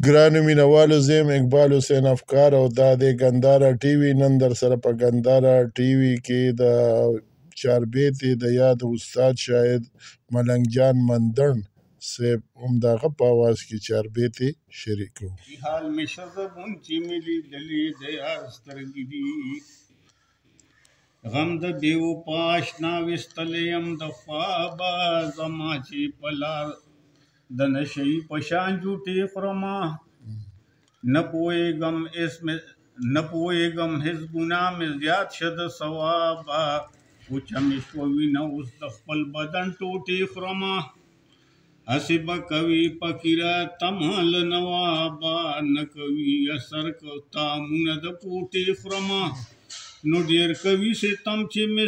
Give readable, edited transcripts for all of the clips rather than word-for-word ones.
ګرانو مینوالو زه یم اقبال حسین افکار او دا د ګنداره ټي وي. نن در سره په ګنداره ټي وي کې د چاربیتې د یاد استاد شاعر ملنګ جان مندړ صاحب همدغه په اواز کې چاربیتې شریکو. حال مې شزبون چې مې لیدلې د یار سترګې دي، غم د بیو پاشنا وستلی یم د خوابه زما چې په لار د نشي په شان جوټې خورما، نه پوهېږم هېڅ ګناه مې زیات شه د ثوابه، وچه مې شوه وینه اوس د خپل بدن ټوټې خورما، هسې به کوي فقیره طمع له نوابه، نه کوي اثر تامونه د پوټې خورما، نو ډېر کوي ستم چې مې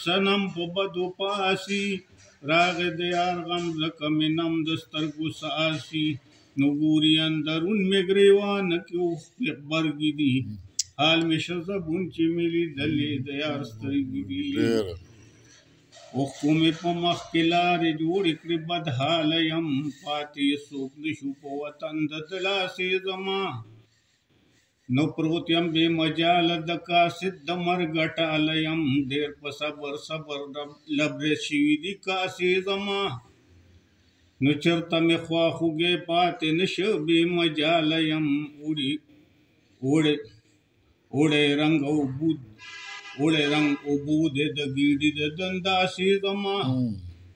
صنم په بدو پاسي، راغې د یار غم ځکه مې نم د سترګو ساسي، نو ګوري اندرون مې ګریوانه کې اوښکې غبرګې دي، حال مې شه زبون چې مې لیدلې د یار سترګې دي، اوښکو مې په مخ کې لارې جوړې کړې بدحاله یم، پاتې څوک نه شو په وطن د دلاسې زما، نو پروت یم بې مجاله د قاصد د مرګ ټاله یم، ډېر په صبر لبریز شوي دي کاسې زما، نو چېرته مې خواخوږی پاتې نه شه بې مجاله یم، اوړی رنګ اوبو دی د ګیډې د دنداسې زما،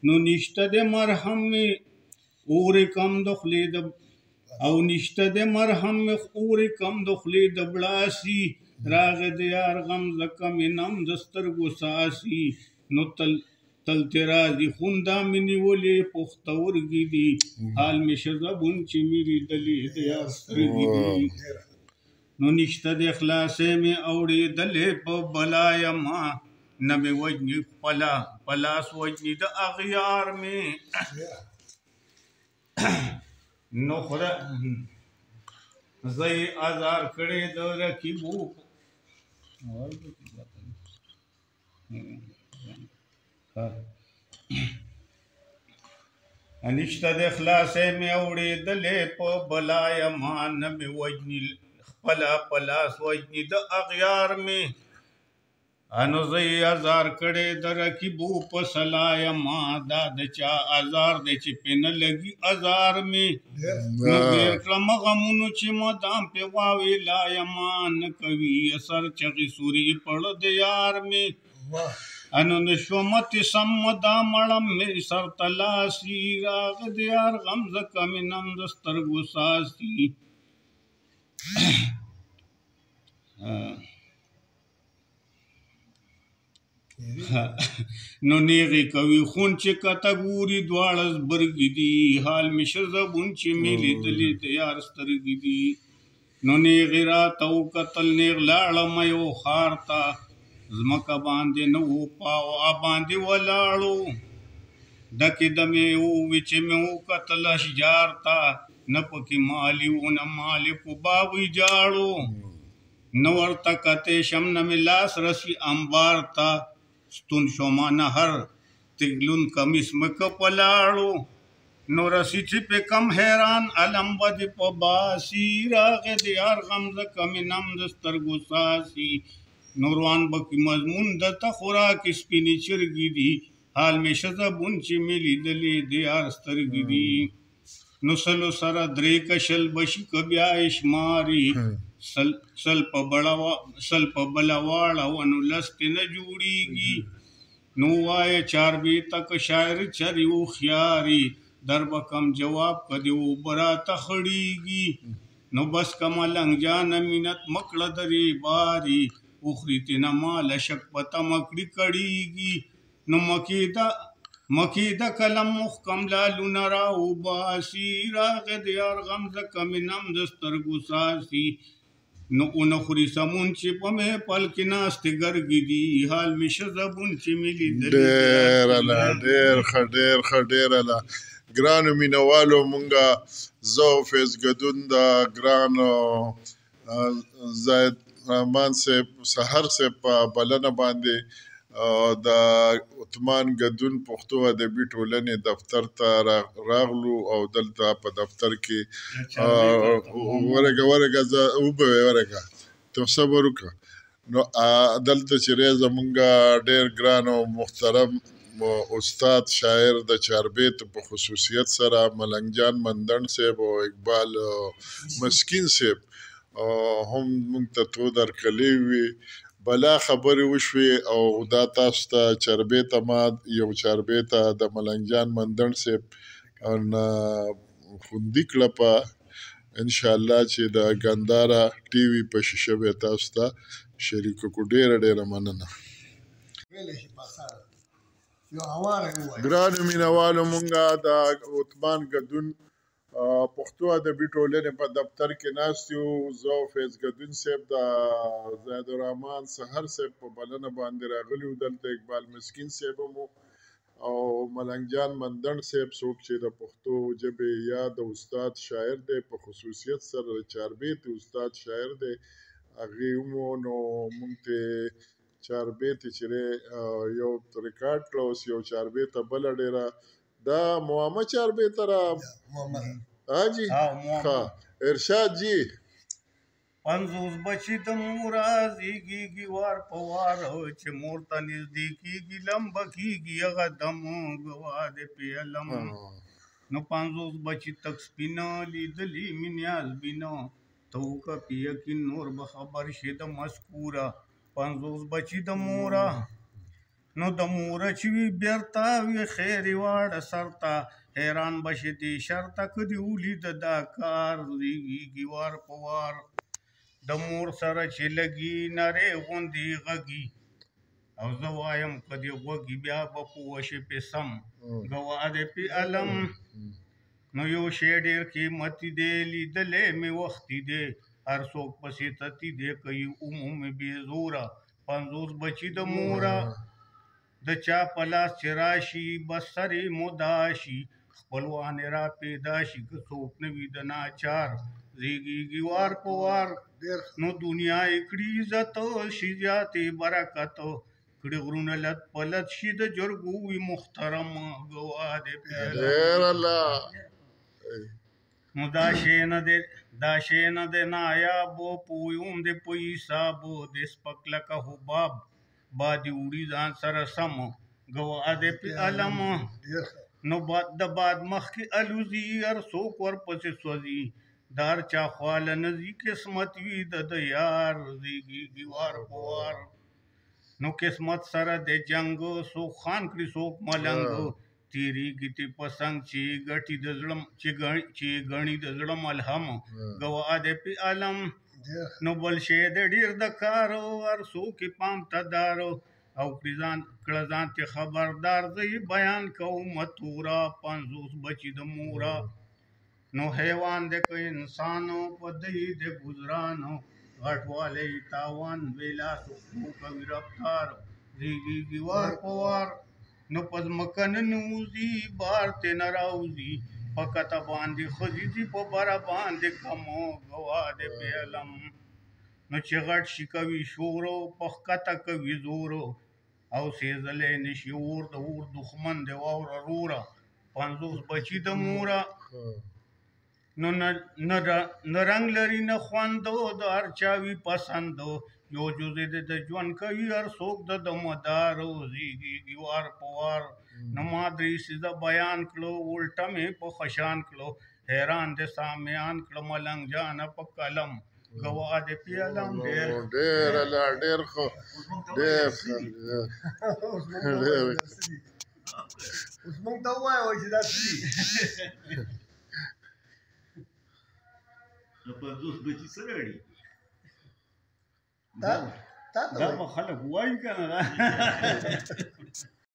نو نشته د مرهم مې اورې کم د خولې د او نشته د مرهم مې اورې کم د خولې د بړاسي، راغې د یار غم ځکه مې نم د سترګو ساسي، نو تل تې راځي خوندا مې نیولې پښتورګې دي، حال مې شه زبون چې مې لیدلې د یار سترګې دي، نو نشته د خلاصې مې اورېدلې په بلا یمه، نه مې وجني خپله په لاس وجني د اغیار مې، نو خدا زه یې ازار کړې د رقیبو نشته د خلاصې مې اورېدلې په بلا یمه، نه مې وجني خپله په لاس وجني د اغیار مې، انو زه یې ازار کړې د رقیبو په سلا یمه، دا د چا ازار دی چې پې نه لګي ازار مې، نو ډېر کړم غمونو چې مدام پې واویلا یمه، نه کوي اثر چغې سوري پړه د یار مې، انو نه شومت سم دا مړم مې سر ته لاسي، راغې د یار غم ځکه مې نم د سترګو ساسي، نو نیغې کوي خون چې کته ګوري دواړه زبرګې دي، حال مې شه زبون چې مې لیدلې د یار سترګې دي، نو نیغې راته وکتل نیغ لاړم یو ښار ته، ځمکه باندې نه و پاو باندې ولاړو، ډکې دمې ووې چې مې وکتل اشجار ته، نه پکې مالي و نه مالکو باغ ویجاړو، نه ورته کتی شم نه مې لاس رسي انبار ته، ستون شوما نه هر تګلون کمیس مکه په لاړو، نو رسي چې پې کم حیران علم به دې په باسي، راغې د یار غم ځکه مې نم د سترګو ساسي، نو روان به کې مضمون درته خوراکې سپینې چرګې دي، حال مې شه زبون چې مې لیدلې د یار سترګې دي، نو سلو سره درې کشل بشي که بیا یې شماري، سل په بله واړه ونو لستې نه جوړېږي، نو وایه چاربیته که شاعر چرې هوښیاري، در به کم جواب که دې اوبه راته خړېږي، نو بس که ملنګ جانه مینت مه کړه درې باري، وخوري تېنه ماله شک په تمه کړي کړېږي، نو مکې د قلم محکم لالونه را وباسي، راغې د یار غم ځکه مې نم د سترګو ساسي، نو ونه خوري سمون چې په محفل کې ناستې ګرګې دي، حال مې شه زبون چې مې لیدلې ډېر الله ډېر ښه ډېر ښه ډېر الله. ګرانو مینوالو مونږه زه او فیض ګدون د ګرانو زاید رحمان صاحب سحر صاحب په بلنه باندې د عثمان ګدون پښتو ادبي ټولنې دفتر ته راغلو او دلته په دفتر کې ورګه زه ورګه ته صبر وکړه. نو دلته چې زمونږ ډېر ګران او محترم استاد شاعر د چاربیت په خصوصیت سره ملنګ جان مندڼ صاحب او اقبال مسکین صاحب هم موږ ته تو درکړلې وي. بلا خبرې وشوې او دا تاسو ته چاربیته ما یو چاربیته د ملنګ جان مندڼ صاحب خوندي کړه په انشاءالله چې د ګنداره ټي وي په شیشه به تاسو ته شریکه کو. ډېره ډېره مننه. ګرانو مینهوالو مونږه د عثمان ګدون پښتو ادبي ټولنې په دفتر کې ناست یو. زه او فیض ګدون صاحب د زید الرحمن سحر صاحب په بلنه باندې راغلي وو. دلته اقبال مسکین صاحب هم او ملنګ جان مندڼ صاحب څوک چې د پښتو ژبې یا د استاد شاعر دی په خصوصیت سره د چاربیت استاد شاعر دی هغې هم نو مونږ ته چاربیتې چې یو ریکارډ کړه. اوس یو چاربیته بله ډېره دا موامه چاربیته را حاجي ارشاد جی 50 بچی د مور زیږیږي وار په وار چې مور ته نږدې کېږي لمبه کېږي هغه دم ګوا د پیلم نو 50 بچی تک سپینه لیدلي مې نیاز بینه ته وکړه په یقین نور به خبر شي د مذکوره 50 بچی د موره نو د موره چې وي بیرته وي خیر واړه سرته حیران بشي دې شرطه که دې ولیده دا کار زیږیږي وار په وار د مور سره چې لګي نرۍ غوندې غږي او زه وایم که دې غوږي بیا به پوه شي پې سم ګواه دې پې علم نو یو شی ډېر قیمتي دی لیدلی مې وختي دی هر څوک پسې تتی دی کوي عموم بې زوره 50 بچي د موره د چا په لاس چې راشي بس سر یې مدا شي خپلوان یې را پیدا شي که څوک نه وي د ناچار زیږیږي وار په وار نو دنیا یې کړي عزت شي زیاتې برکت کړي غرونه لت پلت شي د جرګو وي محترم ګواه دې نو دا شی نه دی نایابو پویم دې په حسابو دې سپک لکه حباب بادي وړي ځان سره سم ګواه دې پې علم نو د باد مخکې الوزي هر څوک ورپسې سوځي د هر چا خواله نه ځي قسمت وي د یار زیږیږي وار په وار نو قسمت سره د جنګ څوک خان کړي څوک ملنګ تیریږي تی پسنګ چې ګټي د زړه چې ګڼي د زړه ملهم ګواه دې پې علم نو بل شی د ډېر د کارو هر څوک یې پام ته دارو او کړه ځان ته خبردار زه یې بیان کوم متوره 50 بچي د موره نو حیوان دی که انسانو په دی د ګزرانو غټوالی تاوان بېلاسو خو کوي رفتار زیږیږي وار په وار نو په ځمکه ننوځي بار ترې نه راوځي په کته باندې ښځې ځي په بره باندې کمو ګواه دې پې علم نو چې غټ شي کوي شورو په ښکته کوي زورو او سېزلی نه شي اور د اور دښمن دی واوره روره 50 بچي د موره نو نه رنګ لري نه خوندو د هر چا وي پسندو یو جزې د ژوند کوي هر څوک د مدارو زیږیږي وار په وار نو ما درې څیزه بیان کړو الټه مې په خشان کړو حیران د سامیان کړه ملنګ جانه په قلم ګواه دې پې علم ډېر ښه ډېر ښه اوس موږ ته ووایه چې دا څه دي 50 بچي څه راړي دا به خلک وایي که نه